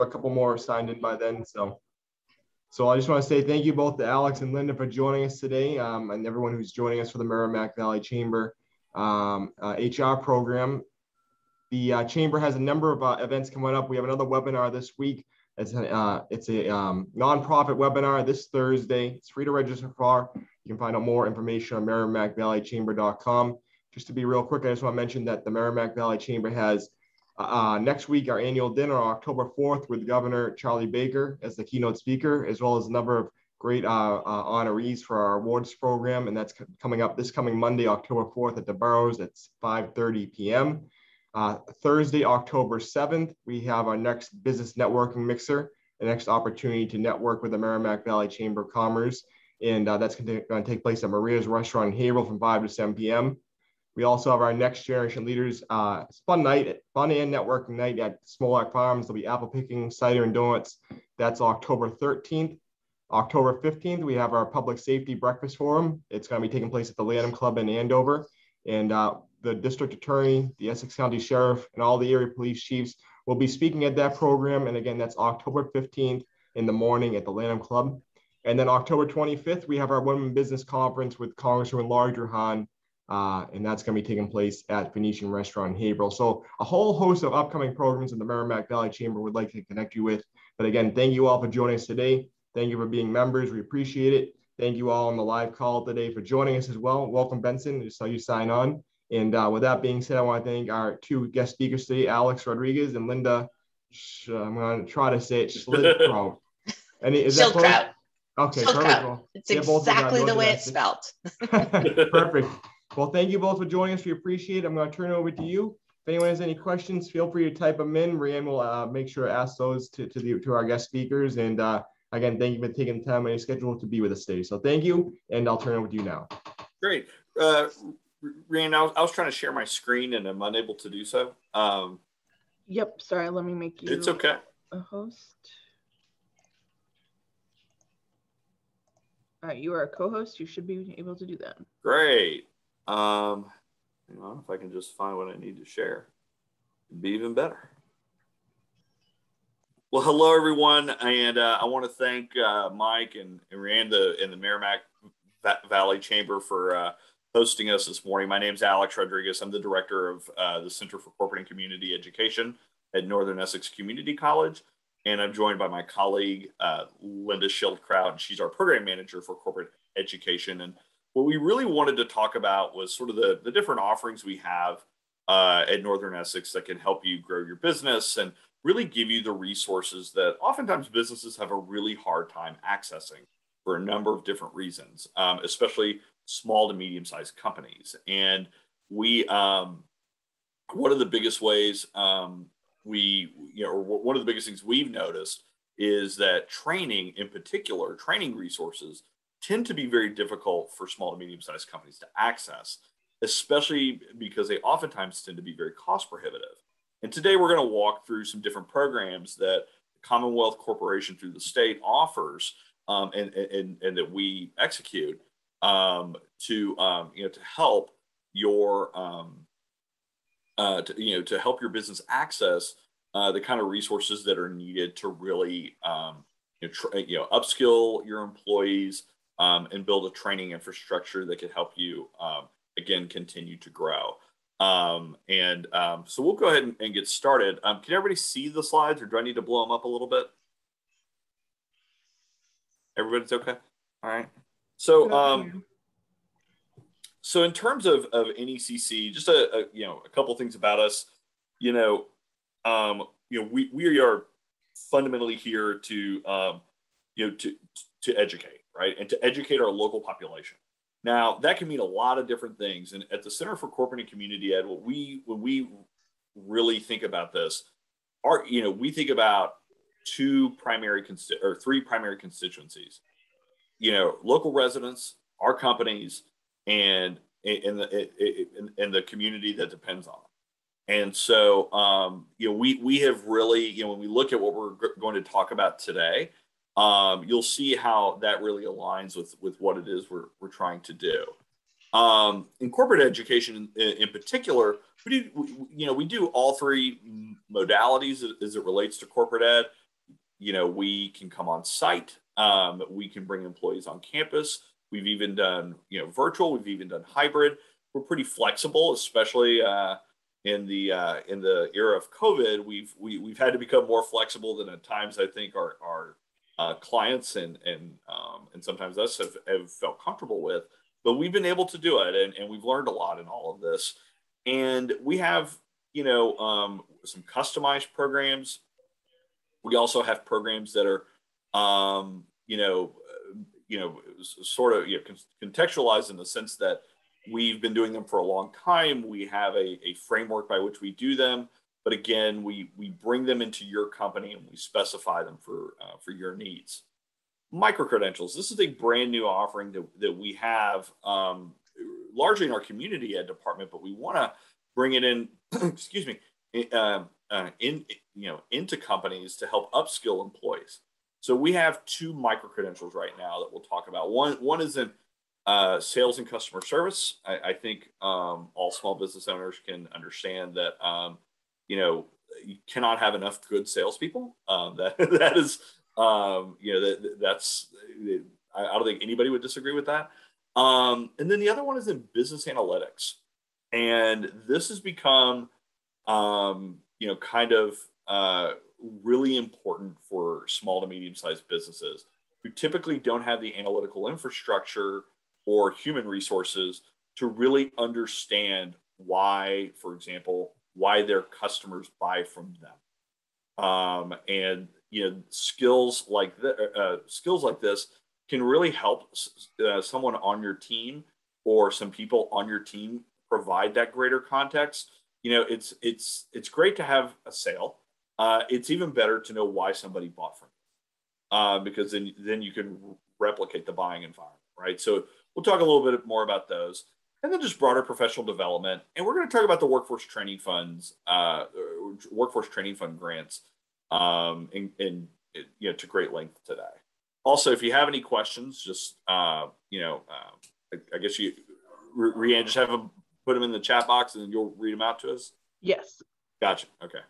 a couple more signed in by then. So I just want to say thank you both to Alex and Linda for joining us today, and everyone who's joining us for the Merrimack Valley Chamber HR program. The Chamber has a number of events coming up. We have another webinar this week. It's a nonprofit webinar this Thursday. It's free to register for. You can find out more information on merrimackvalleychamber.com. Just to be real quick, I just want to mention that the Merrimack Valley Chamber has next week our annual dinner on October 4th with Governor Charlie Baker as the keynote speaker, as well as a number of great honorees for our awards program. And that's coming up this coming Monday, October 4th at the Burrows at 5:30 p.m. Thursday, October 7th, we have our next business networking mixer, the next opportunity to network with the Merrimack Valley Chamber of Commerce. And that's going to take place at Maria's Restaurant in Haverhill from 5 to 7 p.m. We also have our Next Generation Leaders fun and networking night at Smolak Farms. There'll be apple picking, cider, and donuts. That's October 13th. October 15th, we have our Public Safety Breakfast Forum. It's going to be taking place at the Lanham Club in Andover. And the district attorney, the Essex County Sheriff, and all the area police chiefs will be speaking at that program. And again, that's October 15th in the morning at the Lanham Club. And then October 25th, we have our Women Business Conference with Congresswoman Laurie Druhan, and that's going to be taking place at Phoenician Restaurant in Haverhill. So a whole host of upcoming programs in the Merrimack Valley Chamber would like to connect you with. But again, thank you all for joining us today. Thank you for being members. We appreciate it. Thank you all on the live call today for joining us as well. Welcome, Benson. I just saw you sign on. And with that being said, I want to thank our two guest speakers today, Alex Rodriguez and Linda. I'm going to try to say it, Schlidkraut. Schildkraut. Okay, Schildkraut. perfect. Well, it's exactly the way it's spelled. Perfect. Well, thank you both for joining us. We appreciate it. I'm going to turn it over to you. If anyone has any questions, feel free to type them in. Rianne will make sure to ask those to our guest speakers. And again, thank you for taking the time on your schedule to be with us today. So thank you, and I'll turn it over to you now. Great. Rianne, I was trying to share my screen and I'm unable to do so. Yep, sorry, let me make you it's okay. A host. All right, you are a co-host. You should be able to do that. Great. Hang on, if I can just find what I need to share, it'd be even better. Well, hello, everyone. And I want to thank Mike and Rianne and the Merrimack Valley Chamber for hosting us this morning. My name is Alex Rodriguez. I'm the director of the Center for Corporate and Community Education at Northern Essex Community College. And I'm joined by my colleague, Linda Schildkraut. She's our program manager for corporate education. And what we really wanted to talk about was sort of the different offerings we have at Northern Essex that can help you grow your business and really give you the resources that oftentimes businesses have a really hard time accessing for a number of different reasons, especially small to medium-sized companies. And we, one of the biggest ways one of the biggest things we've noticed is that training, in particular, training resources tend to be very difficult for small to medium-sized companies to access, especially because they oftentimes tend to be very cost prohibitive. And today we're going to walk through some different programs that the Commonwealth Corporation through the state offers and that we execute to help your to help your business access the kind of resources that are needed to really upskill your employees and build a training infrastructure that can help you again continue to grow. So we'll go ahead and get started. Can everybody see the slides, or do I need to blow them up a little bit? Everybody's okay? All right. So, so in terms of NECC, just a couple things about us. We are fundamentally here to educate, right, and to educate our local population. Now, that can mean a lot of different things. And at the Center for Corporate and Community Ed, when we really think about this, we think about three primary constituencies, local residents, our companies, and the community that depends on it. And so, we have really, when we look at what we're going to talk about today, you'll see how that really aligns with what it is we're trying to do. In corporate education, in particular, we do all three modalities as it relates to corporate ed. we can come on site. We can bring employees on campus. We've even done, virtual. We've even done hybrid. We're pretty flexible, especially in the era of COVID. We've had to become more flexible than at times I think our clients and sometimes us have felt comfortable with. But we've been able to do it, and we've learned a lot in all of this. And we have, some customized programs. We also have programs that are, sort of contextualized in the sense that we've been doing them for a long time. We have a framework by which we do them, but again, we bring them into your company and we specify them for your needs. Micro-credentials. This is a brand new offering that we have largely in our community ed department, but we want to bring it in, excuse me, into companies to help upskill employees. So we have 2 micro-credentials right now that we'll talk about. One is in sales and customer service. I think all small business owners can understand that you cannot have enough good salespeople. That is that's I don't think anybody would disagree with that. And then the other one is in business analytics, and this has become kind of really important for small to medium-sized businesses who typically don't have the analytical infrastructure or human resources to really understand why, for example, why their customers buy from them. And skills like this can really help someone on your team or some people on your team provide that greater context. It's great to have a sale. It's even better to know why somebody bought from you, because then you can replicate the buying environment, right? So we'll talk a little bit more about those, and then just broader professional development. And we're going to talk about the workforce training funds, workforce training fund grants, to great length today. Also, if you have any questions, just I guess Rianne, just have them put them in the chat box, and then you'll read them out to us. Yes. Gotcha. Okay.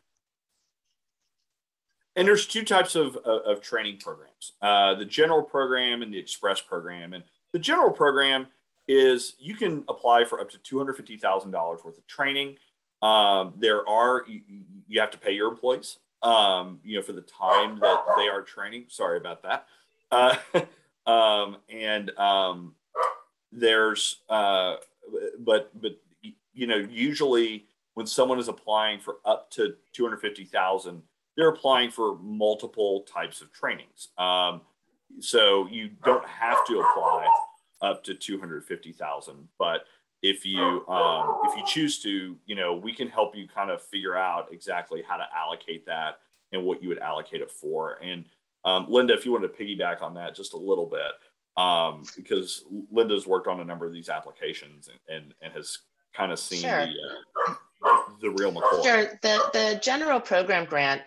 And there's 2 types of training programs, the general program and the express program. And the general program is you can apply for up to $250,000 worth of training. You have to pay your employees, for the time that they are training. Sorry about that. Usually when someone is applying for up to $250,000, they're applying for multiple types of trainings. So you don't have to apply up to $250,000, but if you choose to, we can help you kind of figure out exactly how to allocate that and what you would allocate it for. And Linda, if you want to piggyback on that just a little bit, because Linda's worked on a number of these applications and has kind of seen Sure. the real McCoy. Sure. The general program grant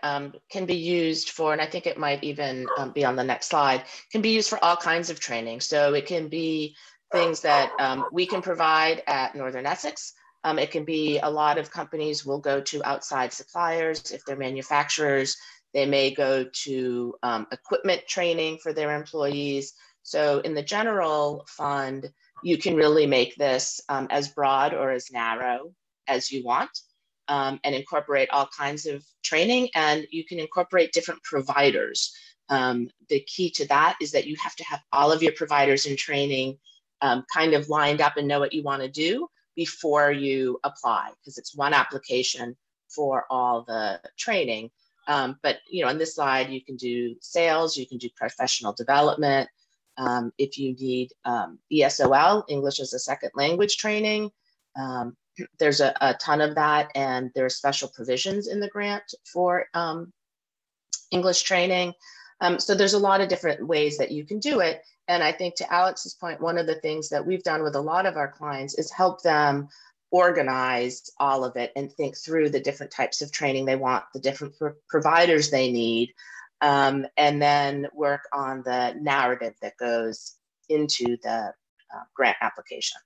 can be used for, and I think it might even be on the next slide, can be used for all kinds of training. So it can be things that we can provide at Northern Essex. It can be a lot of companies will go to outside suppliers. If they're manufacturers, they may go to equipment training for their employees. So in the general fund, you can really make this as broad or as narrow as you want, and incorporate all kinds of training, and you can incorporate different providers. The key to that is that you have to have all of your providers in training kind of lined up and know what you want to do before you apply, because it's one application for all the training. But on this slide, you can do sales, you can do professional development. If you need ESOL, English as a Second Language training, there's a ton of that, and there are special provisions in the grant for English training. So there's a lot of different ways that you can do it. And I think to Alex's point, one of the things that we've done with a lot of our clients is help them organize all of it and think through the different types of training they want, the different providers they need, and then work on the narrative that goes into the grant application.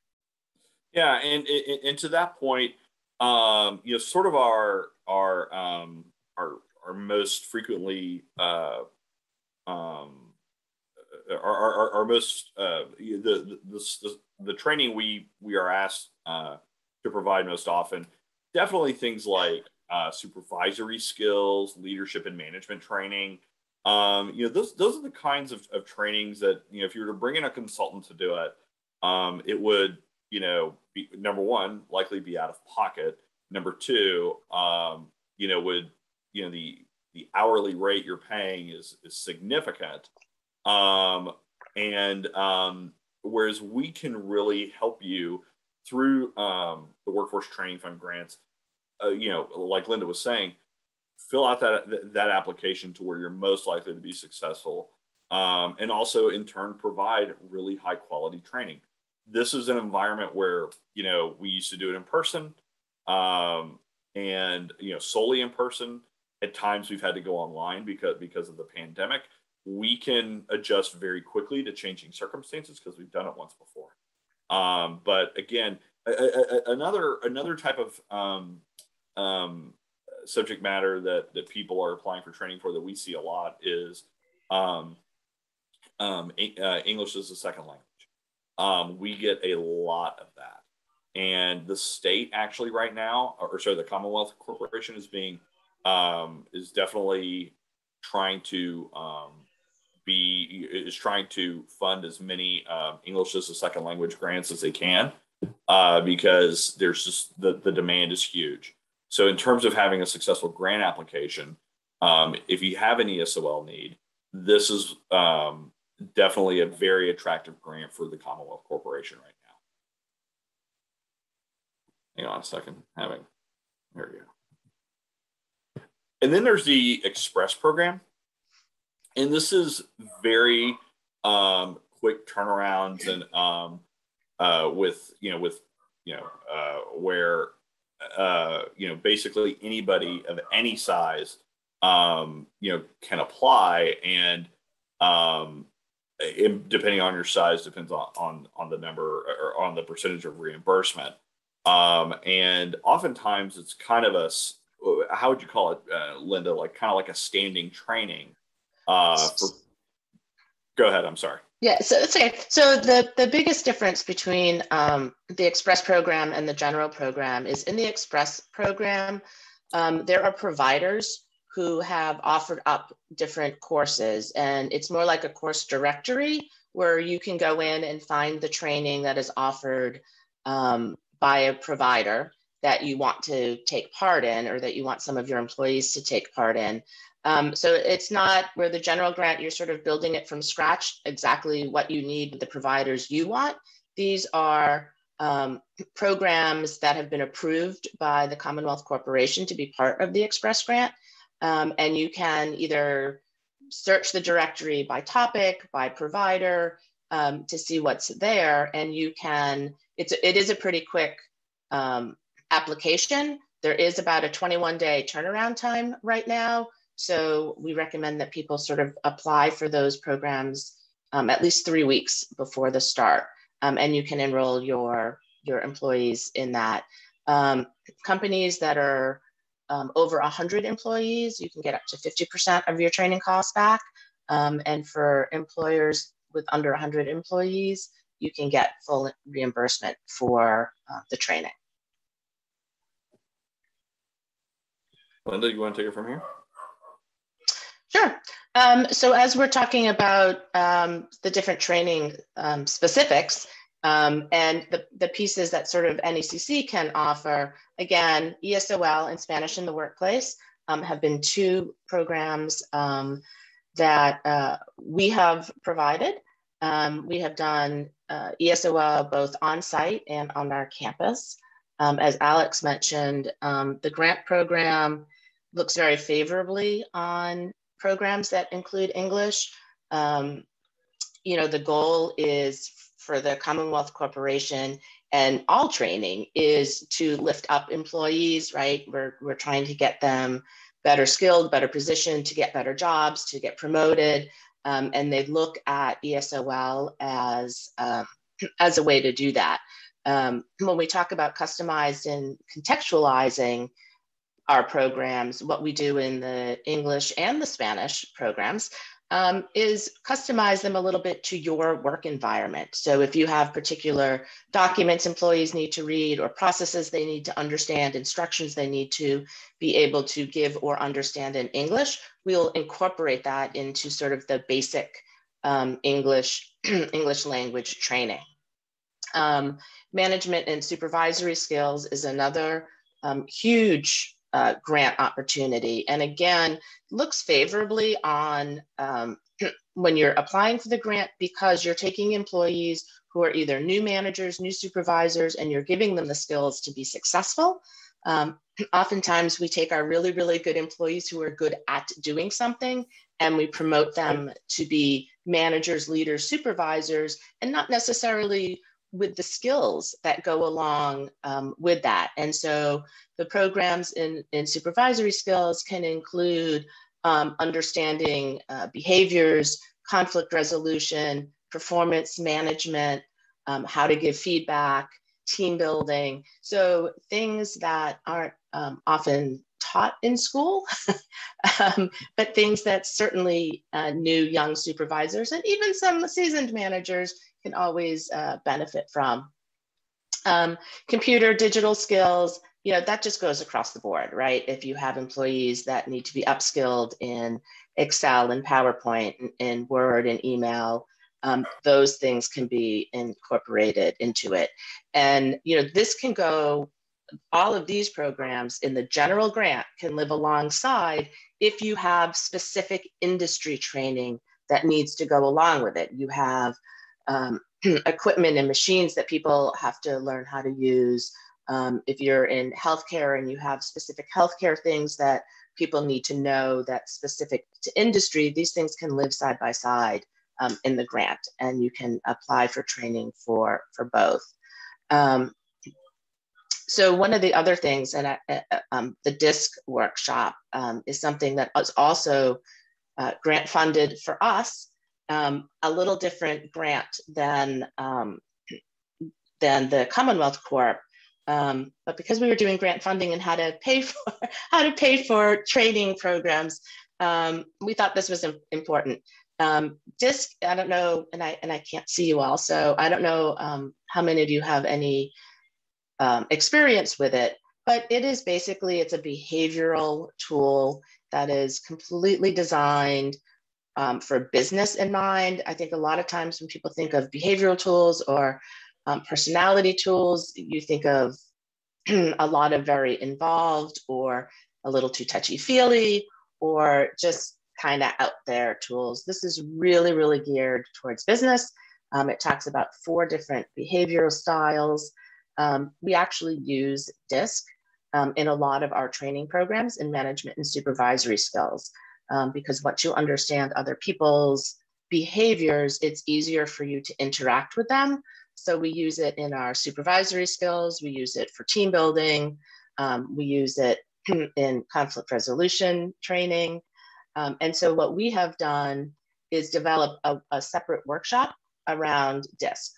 Yeah, and to that point, sort of our most frequently most the training we are asked to provide most often, definitely things like supervisory skills, leadership and management training. Those are the kinds of trainings that, if you were to bring in a consultant to do it, it would, be, number one, likely be out of pocket. Number two, would, the hourly rate you're paying is significant. Whereas we can really help you through the Workforce Training Fund grants, like Linda was saying, fill out that application to where you're most likely to be successful, and also in turn provide really high quality training. This is an environment where we used to do it in person, and solely in person. At times we've had to go online because of the pandemic. We can adjust very quickly to changing circumstances because we've done it once before. But again, another type of subject matter that people are applying for training for that we see a lot is English as a second language. We get a lot of that. And the state actually right now, the Commonwealth Corporation is definitely trying to trying to fund as many English as a second language grants as they can, because there's just the demand is huge. So in terms of having a successful grant application, if you have an ESOL need, this is definitely a very attractive grant for the Commonwealth Corporation right now. Hang on a second. There we go. And then there's the Express program. And this is very quick turnarounds, and where basically anybody of any size can apply, and depending on your size depends on the number or on the percentage of reimbursement. And oftentimes it's kind of how would you call it, Linda? Kind of like a standing training. Go ahead. I'm sorry. Yeah, so it's okay. So the biggest difference between the Express program and the general program is in the Express program, there are providers who have offered up different courses, and it's more like a course directory where you can go in and find the training that is offered by a provider that you want to take part in, or that you want some of your employees to take part in. So it's not where the general grant, you're sort of building it from scratch, exactly what you need with the providers you want. These are programs that have been approved by the Commonwealth Corporation to be part of the Express grant. And you can either search the directory by topic, by provider, to see what's there. And you can, it is a pretty quick application. There is about a 21-day turnaround time right now. So we recommend that people sort of apply for those programs at least 3 weeks before the start. And you can enroll your employees in that. Companies that are over 100 employees, you can get up to 50% of your training costs back. And for employers with under 100 employees, you can get full reimbursement for the training. Linda, you want to take it from here? Sure. So as we're talking about the different training specifics and the pieces that sort of NECC can offer, again, ESOL and Spanish in the Workplace have been two programs that we have provided. We have done ESOL both on-site and on our campus. As Alex mentioned, the grant program looks very favorably on programs that include English. The goal is for the Commonwealth Corporation, and all training is to lift up employees, right? We're trying to get them better skilled, better positioned, to get better jobs, to get promoted. And they look at ESOL as a way to do that. When we talk about customized and contextualizing, our programs, what we do in the English and the Spanish programs, is customize them a little bit to your work environment. So if you have particular documents employees need to read, or processes they need to understand, instructions they need to be able to give or understand in English, we'll incorporate that into sort of the basic English language training. Management and supervisory skills is another huge grant opportunity. And again, looks favorably on when you're applying for the grant, because you're taking employees who are either new managers, new supervisors, and you're giving them the skills to be successful. Oftentimes we take our really, really good employees who are good at doing something, and we promote them to be managers, leaders, supervisors, and not necessarily with the skills that go along with that. And so the programs in supervisory skills can include understanding behaviors, conflict resolution, performance management, how to give feedback, team building. So things that aren't often taught in school, but things that certainly new young supervisors and even some seasoned managers can always benefit from. Computer, digital skills, that just goes across the board, right? If you have employees that need to be upskilled in Excel and PowerPoint and Word and email, those things can be incorporated into it. And this can go, all of these programs in the general grant can live alongside if you have specific industry training that needs to go along with it. You have equipment and machines that people have to learn how to use. If you're in healthcare and you have specific healthcare things that people need to know that's specific to industry, these things can live side by side in the grant, and you can apply for training for both. So one of the other things, and the DISC workshop is something that is also grant funded for us, a little different grant than the Commonwealth Corp. But because we were doing grant funding and how to pay for training programs, we thought this was important. DISC, I don't know, and I can't see you all, so I don't know how many of you have any experience with it, but it is basically, it's a behavioral tool that is completely designed for business in mind. I think a lot of times when people think of behavioral tools or personality tools, you think of a lot of very involved or a little too touchy-feely or just kind of out there tools. This is really, really geared towards business. It talks about 4 different behavioral styles. We actually use DISC in a lot of our training programs in management and supervisory skills, because once you understand other people's behaviors, it's easier for you to interact with them. So we use it in our supervisory skills, we use it for team building, we use it in conflict resolution training. And so what we have done is develop a separate workshop around DISC,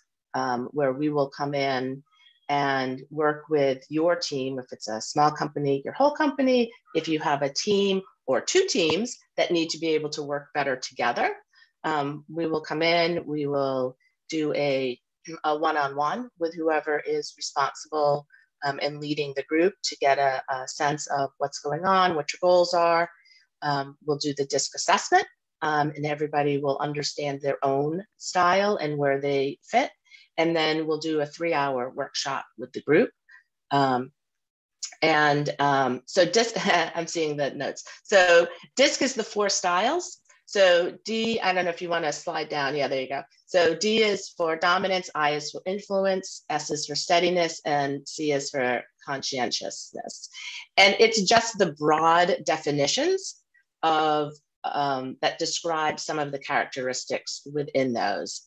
where we will come in and work with your team. If it's a small company, your whole company, if you have a team or 2 teams that need to be able to work better together, we will come in, we will do a one-on-one with whoever is responsible and leading the group to get a sense of what's going on, what your goals are. We'll do the DISC assessment, and everybody will understand their own style and where they fit. And then we'll do a 3-hour workshop with the group. So DISC, I'm seeing the notes. So DISC is the 4 styles. So D, I don't know if you want to slide down. Yeah, there you go. So D is for dominance, I is for influence, S is for steadiness, and C is for conscientiousness. And it's just the broad definitions of that describe some of the characteristics within those.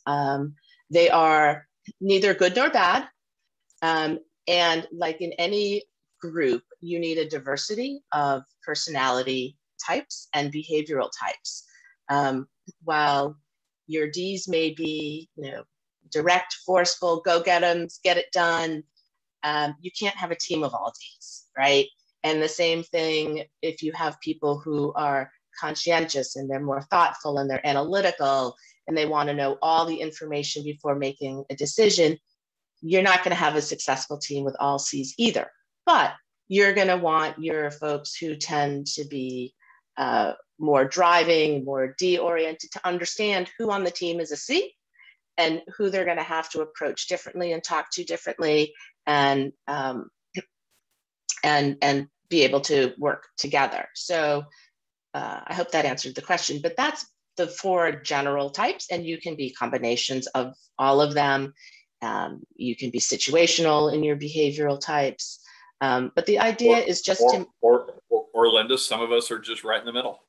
They are neither good nor bad. And like in any group, you need a diversity of personality types and behavioral types. While your Ds may be, direct, forceful, go get them, get it done, you can't have a team of all Ds, right? And the same thing if you have people who are conscientious and they're more thoughtful and they're analytical and they want to know all the information before making a decision, you're not going to have a successful team with all C's either. But you're going to want your folks who tend to be more driving, more D-oriented, to understand who on the team is a C and who they're going to have to approach differently and talk to differently, and be able to work together. So I hope that answered the question, but that's the 4 general types, and you can be combinations of all of them. You can be situational in your behavioral types. But the idea is just or Linda, some of us are just right in the middle.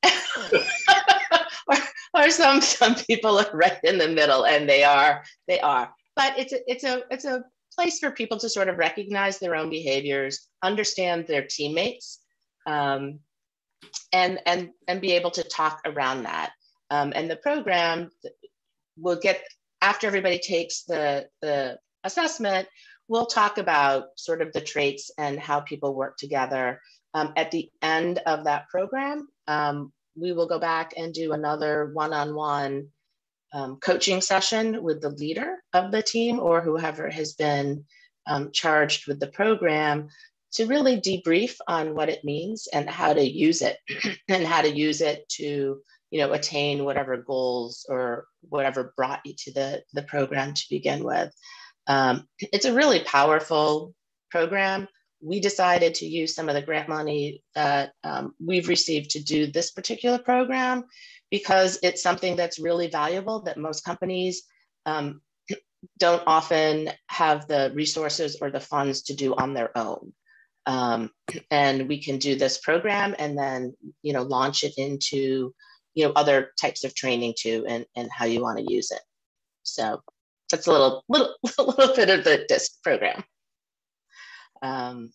or some people are right in the middle, and they are. But it's a place for people to sort of recognize their own behaviors, understand their teammates, and be able to talk around that. And the program will get, after everybody takes the assessment, we'll talk about sort of the traits and how people work together. At the end of that program, we will go back and do another one-on-one coaching session with the leader of the team or whoever has been charged with the program, to really debrief on what it means and how to use it and how to use it to, attain whatever goals or whatever brought you to the program to begin with. It's a really powerful program. We decided to use some of the grant money that we've received to do this particular program because it's something that's really valuable that most companies don't often have the resources or the funds to do on their own. And we can do this program and then, launch it into, other types of training too, and how you want to use it. So that's a little bit of the DISC program. Let's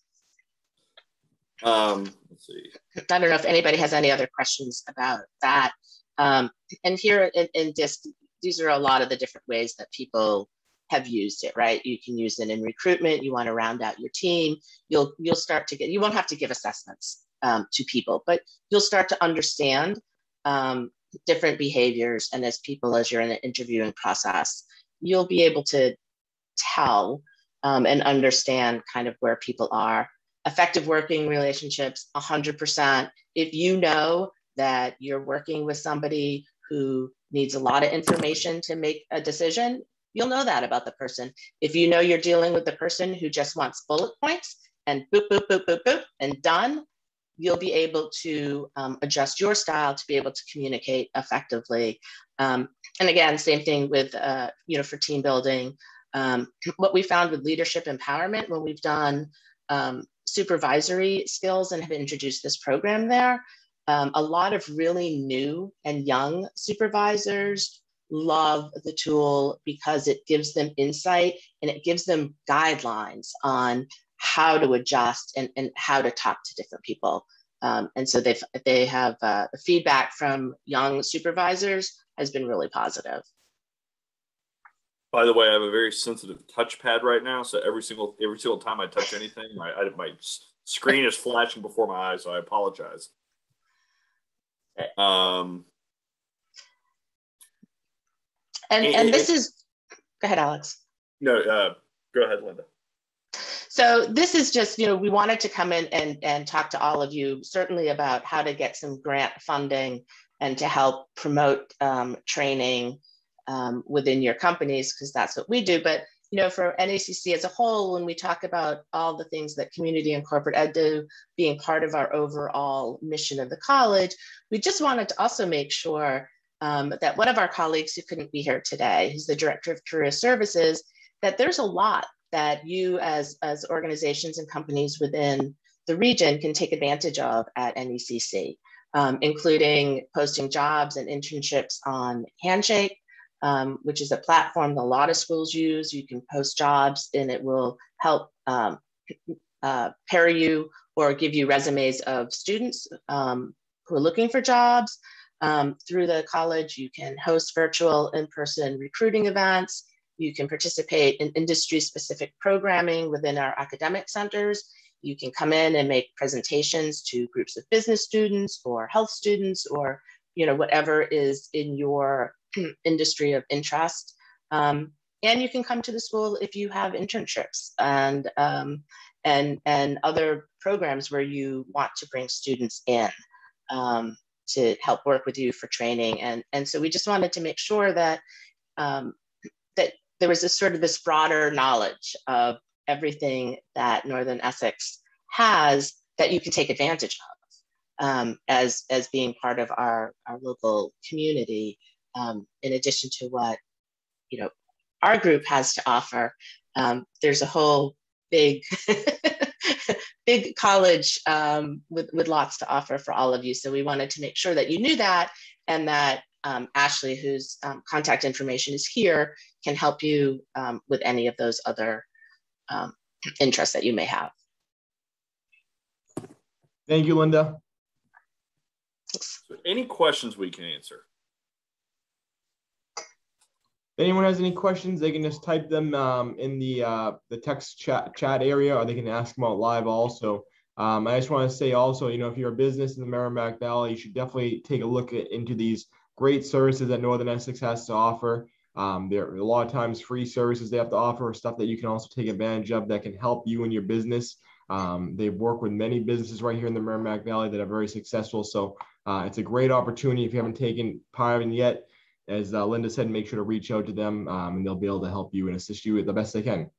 see. I don't know if anybody has any other questions about that. And here in DISC, these are a lot of the different ways that people have used it, right? You can use it in recruitment. You want to round out your team. You'll start to get, you won't have to give assessments to people, but you'll start to understand different behaviors. And as you're in the interviewing process, you'll be able to tell and understand kind of where people are. Effective working relationships, 100%. If you know that you're working with somebody who needs a lot of information to make a decision, you'll know that about the person. If you know you're dealing with the person who just wants bullet points and boop, boop, boop, boop, boop, and done, you'll be able to adjust your style to be able to communicate effectively. And again, same thing with, for team building. What we found with leadership empowerment when we've done supervisory skills and have introduced this program there, a lot of really new and young supervisors love the tool because it gives them insight and it gives them guidelines on how to adjust and how to talk to different people. And so they have the feedback from young supervisors has been really positive. By the way, I have a very sensitive touchpad right now, so every single time I touch anything, my screen is flashing before my eyes, so I apologize. And this is, go ahead, Alex. No, go ahead, Linda. So this is just, we wanted to come in and talk to all of you, certainly about how to get some grant funding and to help promote training within your companies, because that's what we do. But, for NACC as a whole, when we talk about all the things that community and corporate ed do being part of our overall mission of the college, we just wanted to also make sure that one of our colleagues who couldn't be here today, who's the Director of Career Services, that there's a lot that you as organizations and companies within the region can take advantage of at NECC, including posting jobs and internships on Handshake, which is a platform that a lot of schools use. You can post jobs and it will help pair you or give you resumes of students who are looking for jobs. Through the college, you can host virtual in-person recruiting events. You can participate in industry-specific programming within our academic centers. You can come in and make presentations to groups of business students or health students, or whatever is in your industry of interest. And you can come to the school if you have internships and other programs where you want to bring students in to help work with you for training. And so we just wanted to make sure that that there was this broader knowledge of everything that Northern Essex has that you can take advantage of as being part of our local community, in addition to what our group has to offer. There's a whole big big college with lots to offer for all of you. So we wanted to make sure that you knew that, and that Ashley, whose contact information is here, can help you with any of those other interests that you may have. Thank you, Linda. So any questions we can answer? If anyone has any questions, they can just type them in the text chat area, or they can ask them out live also. I just want to say also, if you're a business in the Merrimack Valley, you should definitely take a look into these great services that Northern Essex has to offer. There are a lot of times free services they have to offer, stuff that you can also take advantage of that can help you and your business. They've worked with many businesses right here in the Merrimack Valley that are very successful. So it's a great opportunity. If you haven't taken part in yet, as Linda said, make sure to reach out to them and they'll be able to help you and assist you the best they can.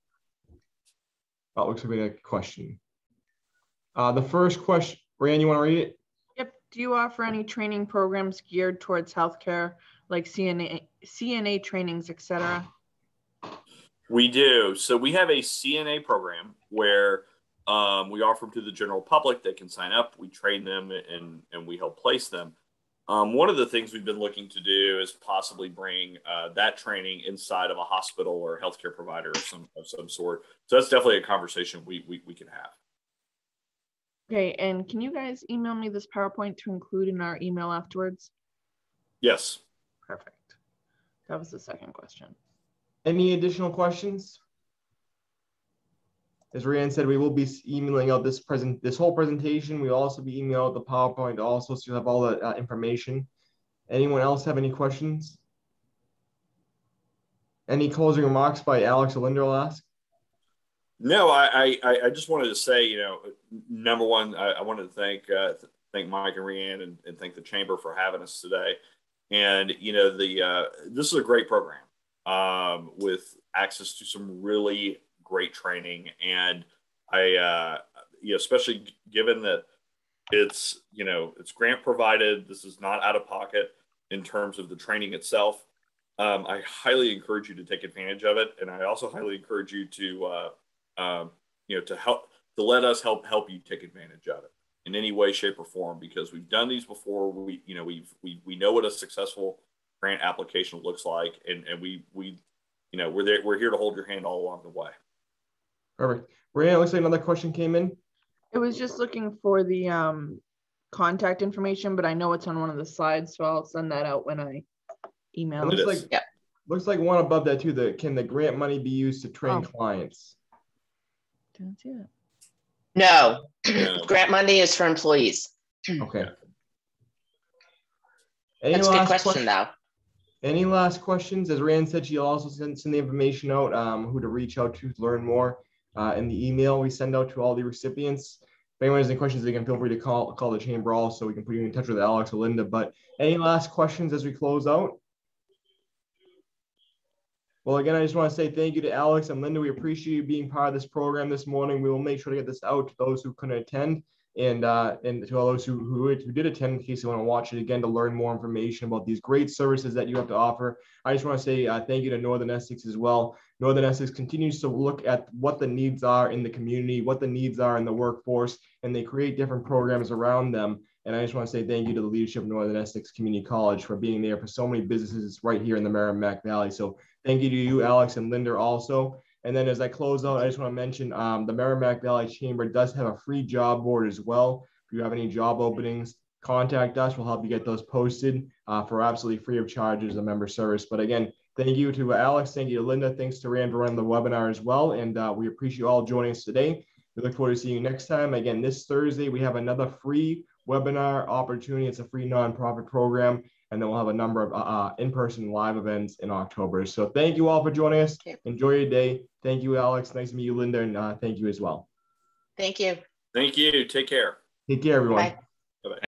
Oh, looks like we got a question. The first question, Brianne, you want to read it? Yep. Do you offer any training programs geared towards healthcare, like CNA trainings, etc.? We do. So we have a CNA program where we offer them to the general public. They can sign up. We train them and we help place them. One of the things we've been looking to do is possibly bring that training inside of a hospital or a healthcare provider of some sort. So that's definitely a conversation we can have. Okay, and can you guys email me this PowerPoint to include in our email afterwards? Yes. Perfect. That was the second question. Any additional questions? As Rhiannon said, we will be emailing out this whole presentation. We'll also be emailing out the PowerPoint also, so you have all the information. Anyone else have any questions? Any closing remarks by Alex or Linda, I'll ask? No, I just wanted to say, number one, I wanted to thank Mike and Rhiannon and thank the Chamber for having us today. And, this is a great program with access to some really great training. And I, especially given that it's grant provided, this is not out of pocket in terms of the training itself. I highly encourage you to take advantage of it. And I also highly encourage you to let us help you take advantage of it in any way, shape, or form, because we've done these before. We know what a successful grant application looks like, and we're here to hold your hand all along the way. Perfect. Rhiannon, looks like another question came in. It was just looking for the contact information, but I know it's on one of the slides, so I'll send that out when I email. Looks like one above that too. Can the grant money be used to train clients? Didn't see that. No, grant money is for employees. Okay. That's a good question, though. Any last questions? As Rand said, she'll also send the information out, who to reach out to learn more in the email we send out to all the recipients. If anyone has any questions, they can feel free to call the Chamber also. We can put you in touch with Alex or Linda. But any last questions as we close out? Well, again, I just want to say thank you to Alex and Linda. We appreciate you being part of this program this morning. We will make sure to get this out to those who couldn't attend and to all those who did attend, in case you want to watch it again to learn more information about these great services that you have to offer. I just want to say thank you to Northern Essex as well. Northern Essex continues to look at what the needs are in the community, what the needs are in the workforce, and they create different programs around them. And I just want to say thank you to the leadership of Northern Essex Community College for being there for so many businesses right here in the Merrimack Valley. So thank you to you, Alex and Linda also. And then as I close out, I just want to mention the Merrimack Valley Chamber does have a free job board as well. If you have any job openings, contact us. We'll help you get those posted for absolutely free of charge as a member service. But again, thank you to Alex. Thank you to Linda. Thanks to Rand for running the webinar as well. And we appreciate you all joining us today. We look forward to seeing you next time. Again, this Thursday, we have another free webinar opportunity. It's a free nonprofit program. And then we'll have a number of in-person live events in October. So thank you all for joining us. Enjoy your day. Thank you, Alex. Nice to meet you, Linda. And thank you as well. Thank you. Thank you. Take care. Take care, everyone. Bye.